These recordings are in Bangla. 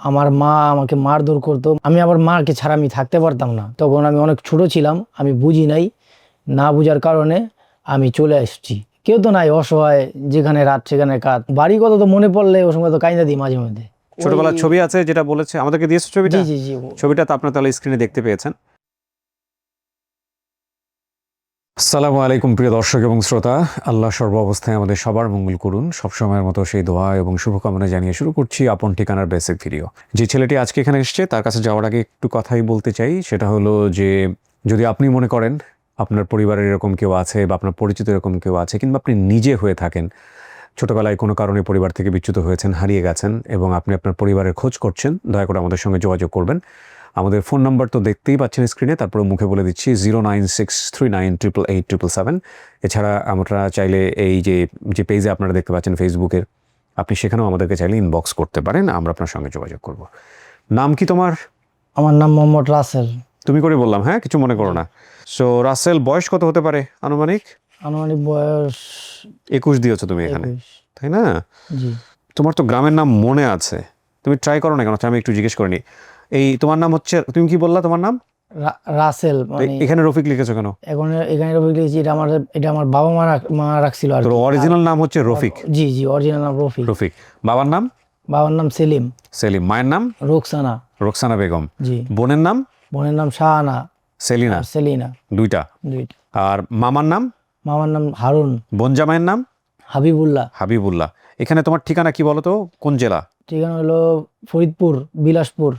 আমার মা আমাকে মারধর করতো। আমি আবার মাকে ছাড়া আমি থাকতে পারতাম না। তখন আমি অনেক ছোট ছিলাম, আমি বুঝি নাই, না বুঝার কারণে আমি চলে আসছি। কেউ তো নাই, অসহায়, যেখানে রাত সেখানে কাত। বাড়ি কথা তো মনে পড়লে ওই সময় তো কাইন্দা দিই মাঝে মধ্যে। ছোটবেলার ছবি আছে যেটা বলেছে আমাদেরকে দিয়েছে ছবিটা। জি জি জি। ছবিটা তো আপনার তাহলে স্ক্রিনে দেখতে পেয়েছেন। আসসালামু আলাইকুম প্রিয় দর্শক এবং শ্রোতা, আল্লাহ সর্ব অবস্থায় আমাদের সবার মঙ্গল করুন, সবসময়ের মতো সেই দোয়া এবং শুভকামনা জানিয়ে শুরু করছি আপন ঠিকানার বেসিক ভিডিও। যে ছেলেটি আজকে এখানে এসেছে তার কাছে যাওয়ার আগে একটু কথাই বলতে চাই, সেটা হলো যে যদি আপনি মনে করেন আপনার পরিবারের এরকম কেউ আছে বা আপনার পরিচিত এরকম কেউ আছে, কিংবা আপনি নিজে হয়ে থাকেন, ছোটবেলায় কোনো কারণে পরিবার থেকে বিচ্যুত হয়েছেন, হারিয়ে গেছেন এবং আপনি আপনার পরিবারের খোঁজ করছেন, দয়া করে আমাদের সঙ্গে যোগাযোগ করবেন। আমাদের ফোন নাম্বার তো দেখতেই পাচ্ছেন স্ক্রিনে, তারপরে মুখে বলে দিচ্ছি 09639888877। এছাড়া আমরা চাইলে এই যে পেজে আপনারা দেখতে পাচ্ছেন ফেসবুকের, আপনি সেখানেও আমাদেরকে চাইলে ইনবক্স করতে পারেন, আমরা আপনার সঙ্গে যোগাযোগ করব। নাম কি তোমার? আমার নাম মোহাম্মদ রাসেল। তুমি করে বললাম, হ্যাঁ, কিছু মনে করো না। সো রাসেল, বয়স কত হতে পারে আনুমানিক? আনুমানিক বয়স 21 দিয়েছো তুমি এখানে, 21। তাই না? জি। তোমার তো গ্রামের নাম মনে আছে, তুমি ট্রাই করো না কেন? আমি একটু জিজ্ঞেস করিনি। এই তোমার নাম হচ্ছে, তুমি কি বললা তোমার নাম? রাসেল। মানে এখানে রফিক লিখেছো কেন? এখন এখানে রফিক লিখেছি, এটা আমার বাবা মা রাখছিল আর তোর কি। অরিজিনাল নাম হচ্ছে রফিক? জি জি, অরিজিনাল নাম রফিক। রফিক। বাবার নাম? বাবার নাম সেলিম। সেলিম। মায়ের নাম? রোকসানা। রোকসানা বেগম। জি। বোনের নাম? বোনের নাম শাহানা। সেলিনা। সেলিনা। দুইটা। আর মামার নাম? মামার নাম হারুন। বোন জামাইয়ের নাম? হাবিবুল্লাহ। হাবিবুল্লাহ। এখানে তোমার ঠিকানা কি বলো তো, কোন জেলা? ঠিকানা হলো ফরিদপুর, বিলাসপুর।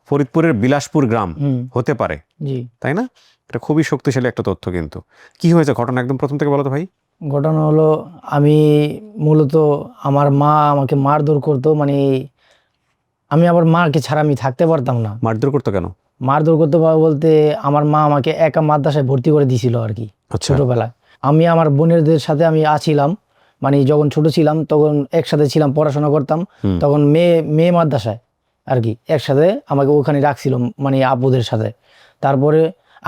ফরিদপুরের বিলাসপুর গ্রাম হতে পারে, জি। তাই না? এটা খুবই শক্তিশালী একটা তথ্য। কিন্তু কি হয়েছে ঘটনা, একদম প্রথম থেকে বলো তো ভাই। ঘটনা হলো, আমি মূলত আমার মা আমাকে মারধর করতো। মানে আমি আবার মাকে ছাড়া আমি থাকতে পারতাম না। মারধর করতো কেন? মারধর করতে বলতে, আমার মা আমাকে একা মাদ্রাসায় ভর্তি করে দিয়েছিল আর কি। ছোটবেলায় আমি আমার বোনেরদের সাথে আমি আছিলাম, মানে যখন ছোট ছিলাম তখন একসাথে ছিলাম, পড়াশোনা করতাম। তখন মেয়ে মাদ্রাসায় আর কি একসাথে আমাকে ওখানে রাখছিল, মানে আপুদের সাথে। তারপরে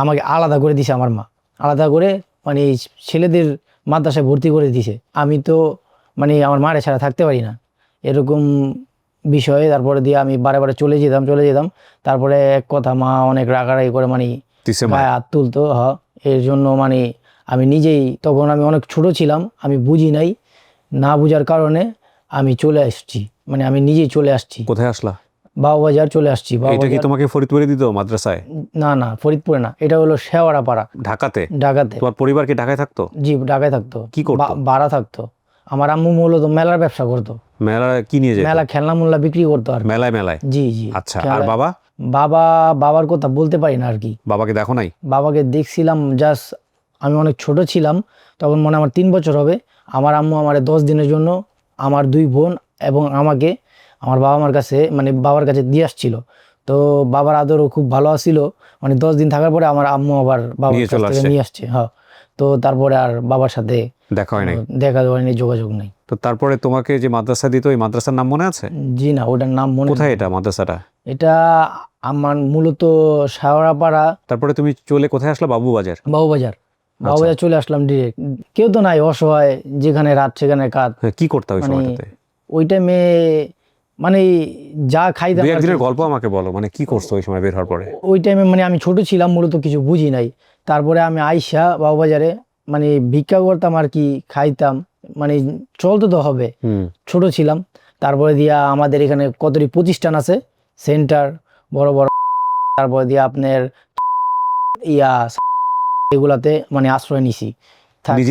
আমাকে আলাদা করে দিছে আমার মা, আলাদা করে মানে ছেলেদের মাদ্রাসায় ভর্তি করে দিছে। আমি তো মানে আমার মায়ের ছাড়া থাকতে পারি না, এরকম বিষয়ে। তারপরে দিয়ে আমি বারে বারে চলে যেতাম। তারপরে এক কথা মা অনেক রাগারাগি করে, মানে গায়ে হাত তুলতো। এর জন্য মানে আমি নিজেই, তখন আমি অনেক ছোট ছিলাম, আমি বুঝি নাই, না বুঝার কারণে আমি চলে আসছি, মানে আমি নিজেই চলে আসছি। কোথায় আসলা? বাবুবাজার চলে আসছি। এটা কি তোমাকে ফরিদপুরে দিত মাদ্রাসায়? না না, ফরিদপুরে না, এটা হলো শেওড়াপাড়া, ঢাকাতে। ঢাকাতে। তোমার পরিবার কি ঢাকায় থাকতো? জি, ঢাকায় থাকতো। কি করতো? ভাড়া থাকতো। আমার আম্মু মূলত মেলার ব্যবসা করতো। মেলা কি নিয়ে যেত? মেলা খেলনা মুল্লা বিক্রি করতো আর মেলায় মেলায়? জি জি। আচ্ছা। আর বাবা? বাবার কথা বলতে পারি না আর কি। বাবাকে দেখো নাই? বাবাকে দেখছিলাম জাস্ট, আমি অনেক ছোট ছিলাম তখন, মনে আমার 3 বছর হবে। আমার আম্মু আমারে 10 দিনের জন্য, আমার 2 বোন এবং আমাকে আমার বাবার কাছে দিয়ে আসছিল। তো বাবার আদরও খুব ভালো ছিল। মানে 10 দিন থাকার পরে আমার আম্মু আবার বাবার কাছ থেকে নিয়ে আসছে। হ্যাঁ। তো তারপরে আর বাবার সাথে দেখা হয় নাই? দেখা হয়নি, যোগাযোগ নেই। তো তারপরে তোমাকে যে মাদ্রাসা দিত, ওই মাদ্রাসার নাম মনে আছে? জি না, ওটার নাম মনে কোথায় এটা মাদ্রাসাটা? এটা আমার মূলত শেওড়াপাড়া। তারপরে তুমি চলে কোথায় আসলা? বাবুবাজার। বাবুবাজার চলে আসলাম ডিরেক্ট। কেউ তো নাই, অসহায়, যেখানে রাত সেখানে কাত। কি করতে ওই সময়টাতে? ওই টাইমে মানে যা খাইতাম। দুই একদিনের গল্প আমাকে বলো, মানে কি করছো ওই সময় বের হওয়ার পরে? ওই টাইমে মানে আমি ছোট ছিলাম, মূলত কিছু বুঝি নাই। তারপরে আমি আইসা বাবুবাজারে মানে ভিক্ষা করতাম আর কি, খাইতাম, মানে চলতে তো হবে, ছোট ছিলাম। তারপরে দিয়া আমাদের এখানে কতটি প্রতিষ্ঠান আছে, সেন্টার, বড় বড়। তারপরে দিয়ে আপনার এগুলাতে মানে আশ্রয় নিছি।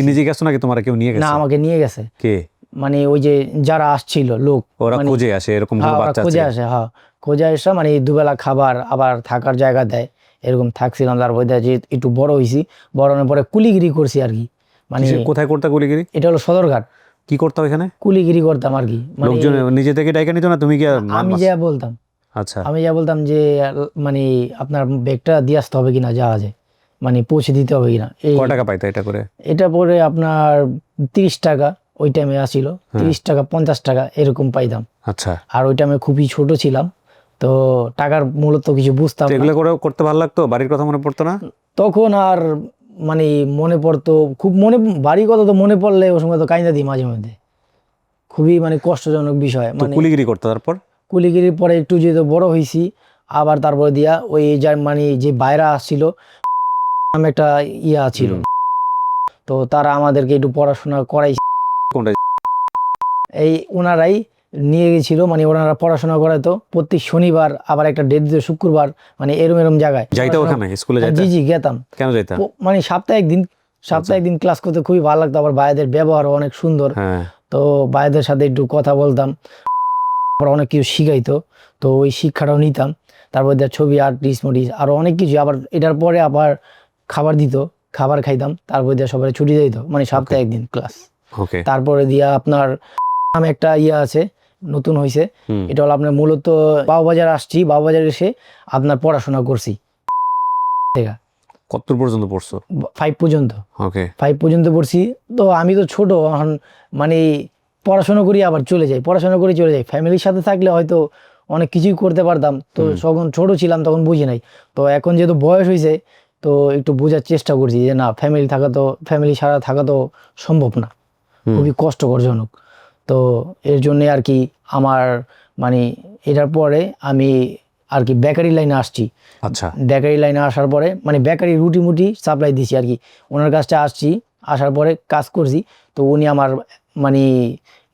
নিজে গেছো নাকি তোমার কেউ নিয়ে গেছে? না, আমাকে নিয়ে গেছে। কে? মানে ওই যে যারা আসছিল লোক, ওরা খোঁজে আসে এরকম বাচ্চা? খোঁজে আসে। হ্যাঁ, খোঁজে আসে, মানে দুবেলা খাবার আবার থাকার জায়গা দেয়, এরকম থাকছিলাম। তারপরে যে একটু বড় হয়েছি, বড় হওয়ার পরে কুলিগিরি করছি আর কি। মানে কোথায় করতে কুলিগিরি? এটা হলো সদরঘাট। কি করতে এখানে? কুলিগিরি করতাম আর কি। লোকজন নিজে থেকে ডাইকা নিত না, তুমি কি? আমি যা বলতাম। আচ্ছা। আমি যা বলতাম যে মানে আপনার ব্যাগটা দিয়ে আসতে হবে কিনা জাহাজে, মানে পৌঁছে দিতে হবে কিনা। কয় টাকা পাইতো এটা করে? এটা পরে আপনার 30 টাকা ওই টাইমে আসিল, 30 টাকা 50 টাকা এরকম পাইতাম। আচ্ছা। আর ওই টাইমে খুবই ছোট ছিলাম, তো টাকার মূলত কিছু বুঝতাম না। এগুলো করে করতে ভালো লাগতো? বাড়ির কথা মনে পড়তো না তখন? আর মানে মনে পড়তো খুব, বাড়ির কথা তো মনে পড়লে ওই সময় তো কাইন্দা দিই মাঝে মধ্যে। খুবই মানে কষ্টজনক বিষয়। মানে কুলিগিরি করতো। তারপর কুলিগিরির পরে একটু যেহেতু বড় হয়েছি, আবার তারপরে দিয়া ওই যার মানে যে বাইরা আসছিল নামে একটা ইয়া ছিল, তো তারা আমাদেরকে একটু পড়াশোনা করাইছে। কোনটা? এই ওনারাই নিয়ে গেছিল, মানে ওনারা পড়াশোনা করাতো প্রত্যেক শনিবার, আবার একটা ডেট দিত শুক্রবার, মানে এরম এরম জায়গায় যাইতা ওখানে স্কুলে যাইতা? জি গেতাম। কেন যাইতা? মানে সপ্তাহে একদিন ক্লাস করতে খুবই ভালো লাগতো, আবার ভাইদের ব্যবহারও অনেক সুন্দর। হ্যাঁ। তো ভাইদের সাথে একটু কথা বলতাম, আবার অনেক কিছু শিখাইতো, তো ওই শিক্ষাটাও নিতাম। তারপর দিয়ে ছবি আর্টিস্ট মটিস আরো অনেক কিছু, আবার এটার পরে আবার খাবার দিত, খাবার খাইতাম, তারপর দিয়ে সবাই ছুটি দিত, মানে সপ্তাহে একদিন ক্লাস। ওকে। তারপরে দিয়া আপনার নামে একটা ইয়া আছে, নতুন হয়েছে, এটা হলো আপনার মূলত বাবুবাজার আসছি, বাবুবাজার এসে আপনার পড়াশোনা করছি। কত পর্যন্ত পড়ছো? 5 পর্যন্ত। ওকে। 5 পর্যন্ত পড়ছি। তো আমি তো ছোট এখন, মানে পড়াশোনা করি আবার চলে যাই, পড়াশোনা করে চলে যাই। ফ্যামিলির সাথে থাকলে হয়তো অনেক কিছুই করতে পারতাম, তো যখন ছোট ছিলাম তখন বুঝি নাই। তো এখন যেহেতু বয়স হয়েছে, তো একটু বোঝার চেষ্টা করছি যে না, ফ্যামিলি ছাড়া থাকা তো সম্ভব না, খুবই কষ্টকরজনক। তো এর জন্য আর কি আমার মানে এটার পরে আমি আর কি বেকারি লাইনে আসছি। আচ্ছা। বেকারি লাইনে আসার পরে মানে বেকারি রুটি মুটি সাপ্লাই দিছি আর কি, ওনার কাছটা আসছি, আসার পরে কাজ করছি। তো উনি আমার মানে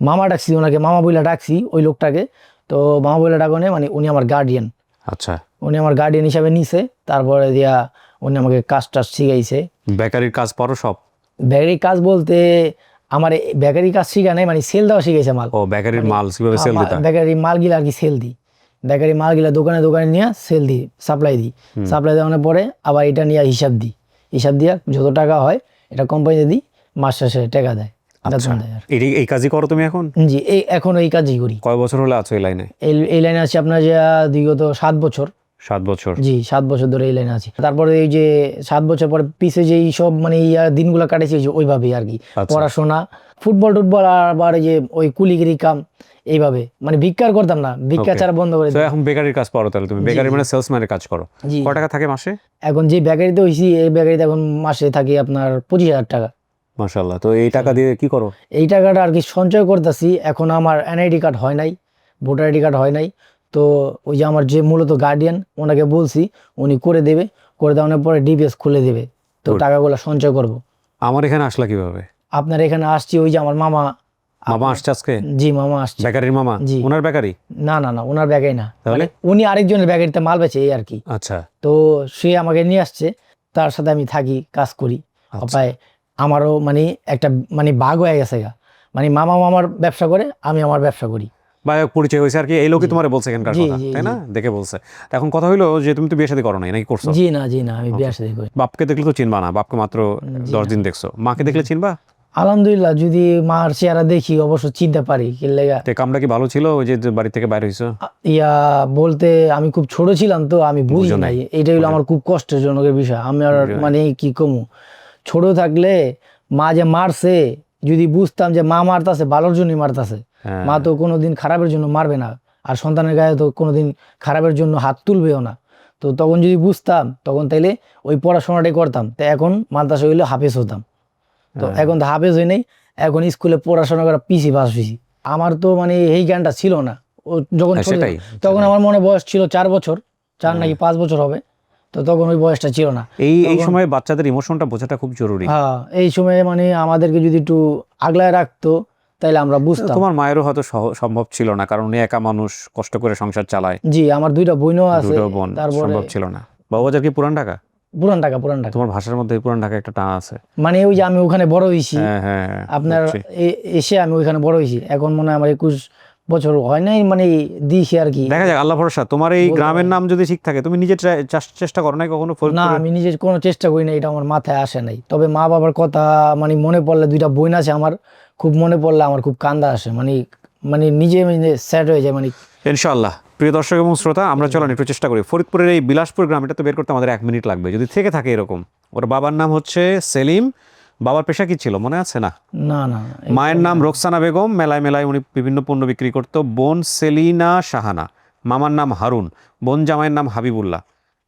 মামা ডাকছি, ওনাকে মামা বইলা ডাকছি ওই লোকটাকে। তো মামা বইলা ডাকনে মানে উনি আমার গার্ডিয়ান। আচ্ছা। উনি আমার গার্ডিয়ান হিসাবে নিছে, তারপরে দিয়া উনি আমাকে কাজ টাজ শিখাইছে। বেকারির কাজ পারো সব? বেকারি কাজ বলতে আমার বেকারি কাজ শিখা নাই, মানে সেল দেওয়া শিখাইছে মাল। ও, বেকারির মাল কিভাবে সেল দিতা? বেকারি মালগুলা আর কি সেল দিই, বেকারি মালগুলা দোকানে দোকানে নিয়ে সেল দিই, সাপ্লাই দিই। সাপ্লাই দেওয়ানোর পরে আবার এটা নিয়ে হিসাব দিই, হিসাব দিয়া যত টাকা হয় এটা কোম্পানিতে দিই, মাস শেষে টাকা দেয়, বেতন দেয়। আর এই কাজই করো তুমি এখন? জি, এখন এই কাজই করি। কয় বছর হলো আছো এই লাইনে? এই লাইনে আছি আপনার যে বিগত 7 বছর। 7 বছর? জি, 7 বছর ধরে এই লাইনে আছি। তারপরে এই যে 7 বছর পরে পিছে যে সব মানে দিনগুলো কাটেছি ওইভাবেই আর কি, পড়াশোনা, ফুটবল টুটবল, আর আবার এই যে ওই কুলিগিরি কাম, এইভাবে মানে ভিক্ষার করতাম না, ভিক্ষা ছাড়া বন্ধ করে তো এখন বেকারির কাজ পারো তাহলে তুমি? বেকারি মানে সেলসম্যানের কাজ করো। কয় টাকা থাকে মাসে? এখন যে বেকারিতে হইছি, এই বেকারিতে এখন মাসে থাকি আপনার 25,000 টাকা। মাশাআল্লাহ। তো এই টাকা দিয়ে কি করো? এই টাকাটা আর কি সঞ্চয় করতেছি। এখন আমার এনআইডি কার্ড হয় নাই, ভোটার আইডি কার্ড হয় নাই। তো ওই যে আমার যে মূলত গার্ডিয়ান, ওনাকে বলছি, উনি করে দেবে, করে দেওয়ানোর পরে ডিপিএস খুলে দেবে, তো টাকাগুলো সঞ্চয় করব। আমার এখানে আসলা কিভাবে? আপনার এখানে আসছি ওই যে আমার মামা আসছে আজকে? জি, মামা আসছে। বেকারির মামা? জি। ওনার বেকারি? না, ওনার ব্যাগেই না, তাহলে উনি আরেকজনের ব্যাগেরিতে মাল বেচে এই আর কি। আচ্ছা। তো সে আমাকে নিয়ে আসছে, তার সাথে আমি থাকি, কাজ করি। পায় আমারও মানে একটা মানে ভাগ হয়ে গেছে গা, মানে মামার ব্যবসা করে, আমি আমার ব্যবসা করি। বা পরিচয় হয়েছে আর কি, এই লোকই তোমার বলছে এখানকার কথা, তাই না? দেখে বলছে। এখন কথা হইলো যে তুমি তো বিয়ে শাদী করো নাই নাকি করছো? জি না, আমি বিয়ে শাদী করি। বাপকে দেখলে তো চিনবা না, বাপকে মাত্র 10 দিন দেখছো। মাকে দেখলে চিনবা? আলহামদুলিল্লাহ, যদি মার চেহারা দেখি অবশ্য চিনতে পারি। কি লেগা? কামটা কি ভালো ছিল ওই যে বাড়ি থেকে বাইরে হইছো? বলতে আমি খুব ছোট ছিলাম, তো আমি বুঝি নাই, এটাই হলো আমার খুব কষ্টজনকের বিষয়। আমি আর মানে কি কমু, ছোট থাকলে মা যে মারছে, যদি বুঝতাম যে মা মারতাছে ভালোর জন্যই মারতাছে, মা তো কোনোদিন খারাপের জন্য মারবে না, আর সন্তানের গায়ে তো কোনোদিন খারাপের জন্য হাত তুলবেও না। তো তখন যদি বুঝতাম, তখন তাইলে ওই পড়াশোনাটাই করতাম। তো এখন মাদ্রাসা হইলে হাফেজ হতাম। তো এখন তো হাফেজ হই নাই, এখন স্কুলে পড়াশোনা করা পিছি পাস হয়েছি। আমার তো মানে এই জ্ঞানটা ছিল না ও যখন ছোট, তখন আমার মনে বয়স ছিল 4 বছর, 4 নাকি 5 বছর হবে। তো তখন ওই বয়সটা ছিল না। এই সময় বাচ্চাদের ইমোশনটা বোঝাটা খুব জরুরি। হ্যাঁ, এই সময়ে মানে আমাদেরকে যদি একটু আগলায় রাখতো তাইলে আমরা বুঝতাম। তোমার মায়েরও হয়তো সম্ভব ছিল না, কারণ উনি একা মানুষ, কষ্ট করে সংসার চালায়। জি, আমার 2টা বোনও আছে, তারপরে সম্ভব ছিল না। বাবুবাজার কি পুরান ঢাকা? পুরান ঢাকা। তোমার ভাষার মধ্যে পুরান ঢাকা একটা টান আছে, মানে ওই যে আমি ওখানে বড় হইছি। হ্যাঁ, আপনার এসে আমি ওইখানে বড় হইছি, এখন মনে হয় আমার 21 বছর হয় নাই, মানে দিছি আর কি। দেখা যাক, আল্লাহ ভরসা। তোমার এই গ্রামের নাম যদি ঠিক থাকে, তুমি নিজে চেষ্টা করো নাই কখনো? না, আমি নিজে কোনো চেষ্টা করি না, এটা আমার মাথায় আসে নাই। তবে মা বাবার কথা মানে মনে পড়লে, 2টা বোন আছে আমার, খুব মনে পড়লে আমার খুব কান্দা আসে, মানে নিজে স্যাড হয়ে যায়। মানে ইনশাআল্লাহ। প্রিয় দর্শক এবং শ্রোতা, আমরা চলেন একটু চেষ্টা করি। ফরিদপুরের এই বিলাসপুর গ্রাম, এটা তো বের করতে আমাদের 1 মিনিট লাগবে, যদি থেকে থাকে এরকম। ওর বাবার নাম হচ্ছে সেলিম। বাবার পেশা কি ছিল মনে আছে? না। মায়ের নাম রোকসানা বেগম। মেলায় মেলায় উনি বিভিন্ন পণ্য বিক্রি করতো। বোন সেলিনা শাহানা। মামার নাম হারুন। বোন জামাইয়ের নাম হাবিবুল্লাহ।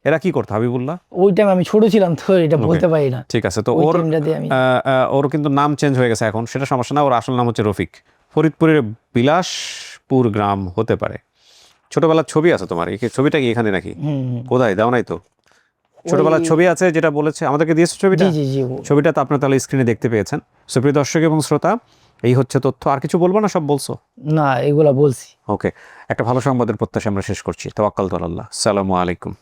এরা কি করতো হাবিবুল্লাহ? ওই টাইম আমি ছোট ছিলাম, তো এটা বলতে পারি না। ঠিক আছে। তো ওর কিন্তু নাম চেঞ্জ হয়ে গেছে এখন, সেটা সমস্যা না। ওর আসল নাম হচ্ছে রফিক। ফরিদপুরের বিলাসপুর গ্রাম হতে পারে। ছোটবেলার ছবি আছে তোমার, এই ছবিটা কি এখানে নাকি? হুম। কোথায় দাও নাই তো? ছোটবেলার ছবি আছে যেটা বলেছে আমাদেরকে দিয়েছে ছবিটা। জি জি জি। ছবিটা তো আপনার তাহলে স্ক্রিনে দেখতে পেয়েছেন। সুপ্রিয় দর্শক এবং শ্রোতা, এই হচ্ছে তথ্য। আর কিছু বলবো না, সব বলছো? না, এগুলা বলছি। ওকে, একটা ভালো সংবাদের প্রত্যাশা আমরা শেষ করছি। তাওয়াক্কালতু আলাল্লাহ। আসসালামু আলাইকুম।